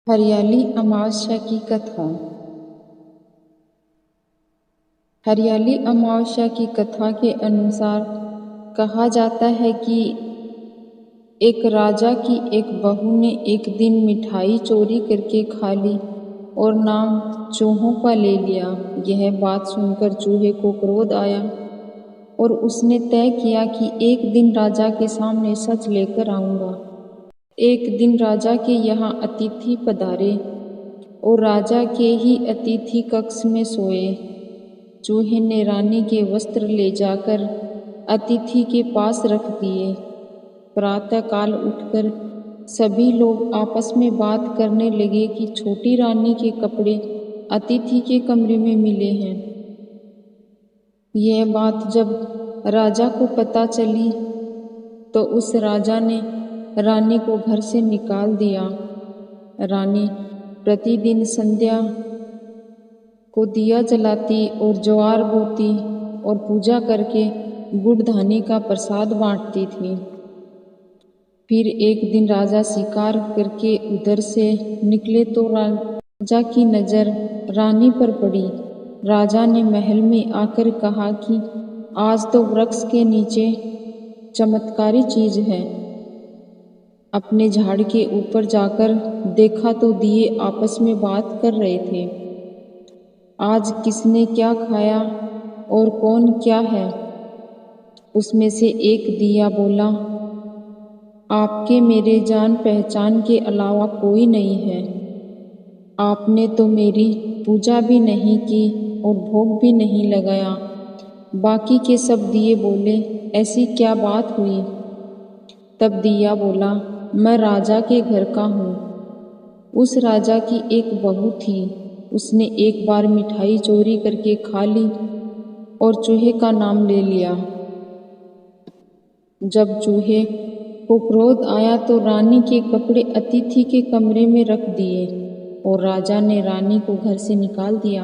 हरियाली अमावस्या की कथा। हरियाली अमावस्या की कथा के अनुसार कहा जाता है कि एक राजा की एक बहू ने एक दिन मिठाई चोरी करके खा ली और नाम चूहों का ले लिया। यह बात सुनकर चूहे को क्रोध आया और उसने तय किया कि एक दिन राजा के सामने सच लेकर आऊंगा। एक दिन राजा के यहाँ अतिथि पधारे और राजा के ही अतिथि कक्ष में सोए। चूहे ने रानी के वस्त्र ले जाकर अतिथि के पास रख दिए। प्रातःकाल उठकर सभी लोग आपस में बात करने लगे कि छोटी रानी के कपड़े अतिथि के कमरे में मिले हैं। यह बात जब राजा को पता चली तो उस राजा ने रानी को घर से निकाल दिया। रानी प्रतिदिन संध्या को दिया जलाती और ज्वार बोती और पूजा करके गुड़ धानी का प्रसाद बांटती थी। फिर एक दिन राजा शिकार करके उधर से निकले तो राजा की नज़र रानी पर पड़ी। राजा ने महल में आकर कहा कि आज तो वृक्ष के नीचे चमत्कारी चीज है। अपने झाड़ के ऊपर जाकर देखा तो दिए आपस में बात कर रहे थे। आज किसने क्या खाया और कौन क्या है? उसमें से एक दिया बोला, आपके मेरे जान पहचान के अलावा कोई नहीं है। आपने तो मेरी पूजा भी नहीं की और भोग भी नहीं लगाया। बाकी के सब दिए बोले, ऐसी क्या बात हुई? तब दिया बोला, मैं राजा के घर का हूँ। उस राजा की एक बहू थी। उसने एक बार मिठाई चोरी करके खा ली और चूहे का नाम ले लिया। जब चूहे को क्रोध आया तो रानी के कपड़े अतिथि के कमरे में रख दिए और राजा ने रानी को घर से निकाल दिया।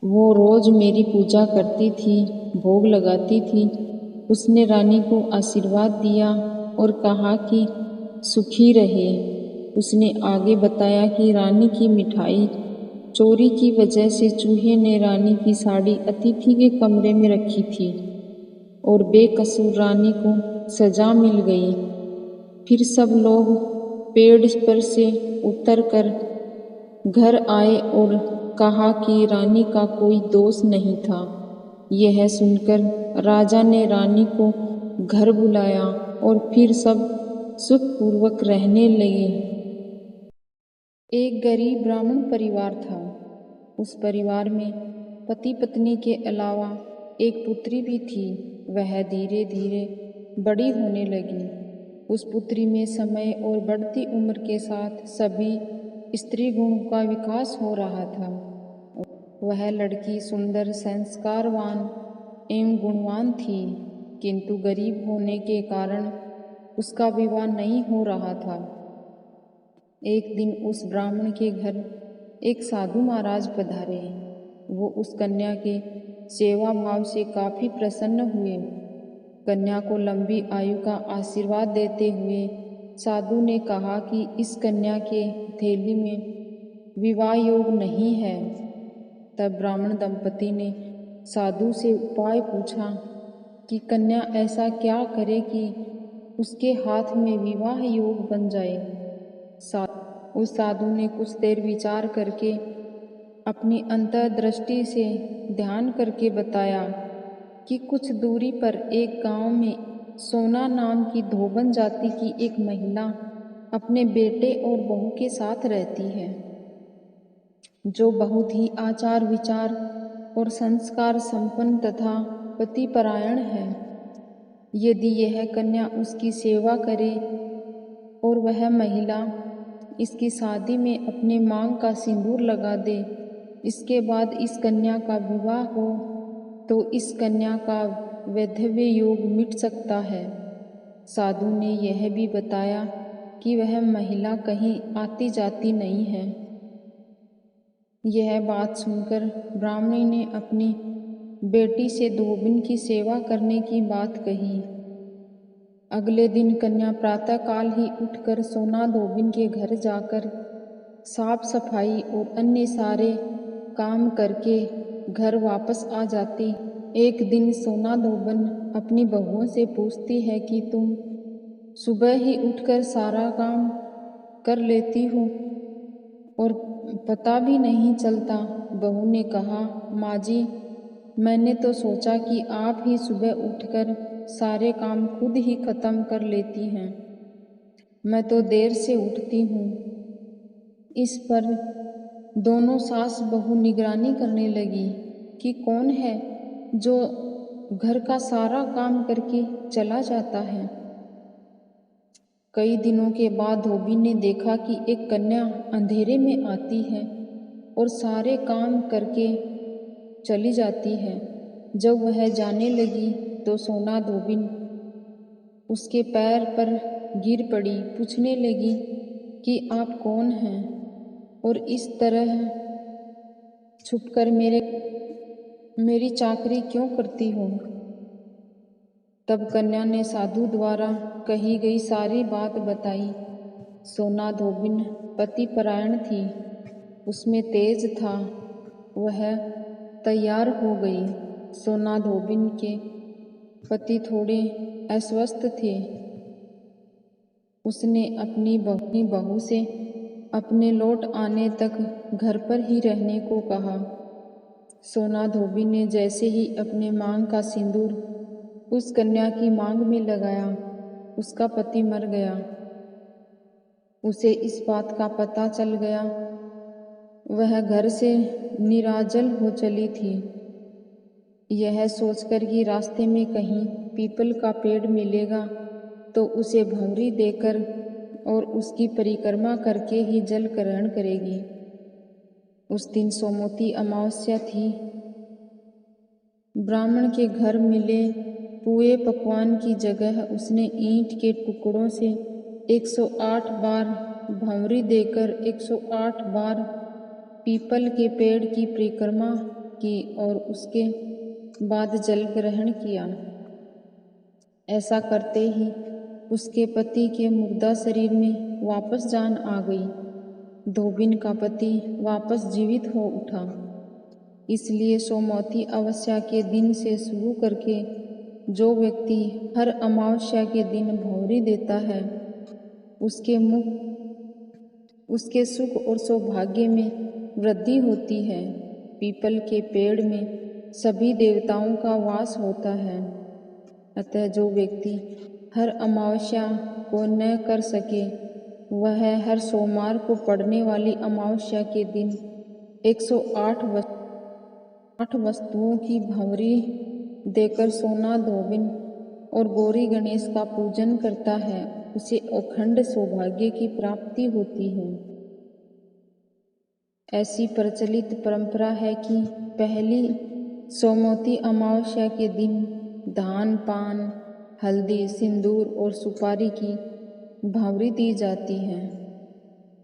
वो रोज मेरी पूजा करती थी, भोग लगाती थी। उसने रानी को आशीर्वाद दिया और कहा कि सुखी रहे। उसने आगे बताया कि रानी की मिठाई चोरी की वजह से चूहे ने रानी की साड़ी अतिथि के कमरे में रखी थी और बेकसूर रानी को सजा मिल गई। फिर सब लोग पेड़ पर से उतरकर घर आए और कहा कि रानी का कोई दोष नहीं था। यह सुनकर राजा ने रानी को घर बुलाया और फिर सब सुखपूर्वक रहने लगे। एक गरीब ब्राह्मण परिवार था। उस परिवार में पति पत्नी के अलावा एक पुत्री भी थी। वह धीरे धीरे बड़ी होने लगी। उस पुत्री में समय और बढ़ती उम्र के साथ सभी स्त्री गुणों का विकास हो रहा था। वह लड़की सुंदर, संस्कारवान एवं गुणवान थी, किंतु गरीब होने के कारण उसका विवाह नहीं हो रहा था। एक दिन उस ब्राह्मण के घर एक साधु महाराज पधारे। वो उस कन्या के सेवा भाव से काफी प्रसन्न हुए। कन्या को लंबी आयु का आशीर्वाद देते हुए साधु ने कहा कि इस कन्या के हथेली में विवाह योग नहीं है। तब ब्राह्मण दंपति ने साधु से उपाय पूछा कि कन्या ऐसा क्या करे कि उसके हाथ में विवाह योग बन जाए। उस साधु ने कुछ देर विचार करके अपनी अंतर्दृष्टि से ध्यान करके बताया कि कुछ दूरी पर एक गांव में सोना नाम की धोबन जाति की एक महिला अपने बेटे और बहू के साथ रहती है, जो बहुत ही आचार विचार और संस्कार संपन्न तथा पतिपरायण है। यदि यह कन्या उसकी सेवा करे और वह महिला इसकी शादी में अपने मांग का सिंदूर लगा दे, इसके बाद इस कन्या का विवाह हो तो इस कन्या का वैधव्य योग मिट सकता है। साधु ने यह भी बताया कि वह महिला कहीं आती जाती नहीं है। यह बात सुनकर ब्राह्मणी ने अपनी बेटी से धोबिन की सेवा करने की बात कही। अगले दिन कन्या प्रातःकाल ही उठकर सोना धोबिन के घर जाकर साफ सफाई और अन्य सारे काम करके घर वापस आ जाती। एक दिन सोना धोबन अपनी बहुओं से पूछती है कि तुम सुबह ही उठकर सारा काम कर लेती हो और पता भी नहीं चलता। बहू ने कहा, माँ जी, मैंने तो सोचा कि आप ही सुबह उठकर सारे काम खुद ही खत्म कर लेती हैं। मैं तो देर से उठती हूँ। इस पर दोनों सास बहू निगरानी करने लगी कि कौन है जो घर का सारा काम करके चला जाता है। कई दिनों के बाद धोबी ने देखा कि एक कन्या अंधेरे में आती है और सारे काम करके चली जाती है। जब वह जाने लगी तो सोना धोबिन उसके पैर पर गिर पड़ी, पूछने लगी कि आप कौन हैं और इस तरह छुपकर मेरी चाकरी क्यों करती हो। तब कन्या ने साधु द्वारा कही गई सारी बात बताई। सोना धोबिन पतिपरायण थी, उसमें तेज था। वह तैयार हो गई। सोना धोबिन के पति थोड़े अस्वस्थ थे। उसने अपनी बहू से अपने लौट आने तक घर पर ही रहने को कहा। सोना धोबी ने जैसे ही अपने मांग का सिंदूर उस कन्या की मांग में लगाया, उसका पति मर गया। उसे इस बात का पता चल गया। वह घर से निराजल हो चली थी। यह सोचकर कि रास्ते में कहीं पीपल का पेड़ मिलेगा तो उसे भंवरी देकर और उसकी परिक्रमा करके ही जल ग्रहण करेगी। उस दिन सोमवती अमावस्या थी। ब्राह्मण के घर मिले पुए पकवान की जगह उसने ईंट के टुकड़ों से 108 बार भंवरी देकर 108 बार पीपल के पेड़ की परिक्रमा की और उसके बाद जल ग्रहण किया। ऐसा करते ही उसके पति के मुर्दा शरीर में वापस जान आ गई। धोबिन का पति वापस जीवित हो उठा। इसलिए सोमवती अमावस्या के दिन से शुरू करके जो व्यक्ति हर अमावस्या के दिन भंवरी देता है उसके सुख और सौभाग्य में वृद्धि होती है। पीपल के पेड़ में सभी देवताओं का वास होता है। अतः जो व्यक्ति हर अमावस्या को न कर सके वह हर सोमवार को पड़ने वाली अमावस्या के दिन 108 वस्तुओं की भंवरी देकर सोना धोबिन और गौरी गणेश का पूजन करता है, उसे अखंड सौभाग्य की प्राप्ति होती है। ऐसी प्रचलित परंपरा है कि पहली सोमवती अमावस्या के दिन धान, पान, हल्दी, सिंदूर और सुपारी की भंवरी दी जाती है।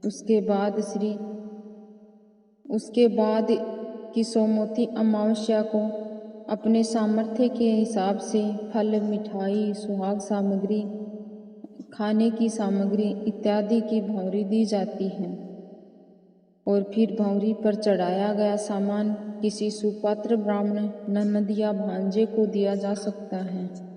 उसके बाद की सोमवती अमावस्या को अपने सामर्थ्य के हिसाब से फल, मिठाई, सुहाग सामग्री, खाने की सामग्री इत्यादि की भंवरी दी जाती है और फिर भंवरी पर चढ़ाया गया सामान किसी सुपात्र ब्राह्मण, ननद या भांजे को दिया जा सकता है।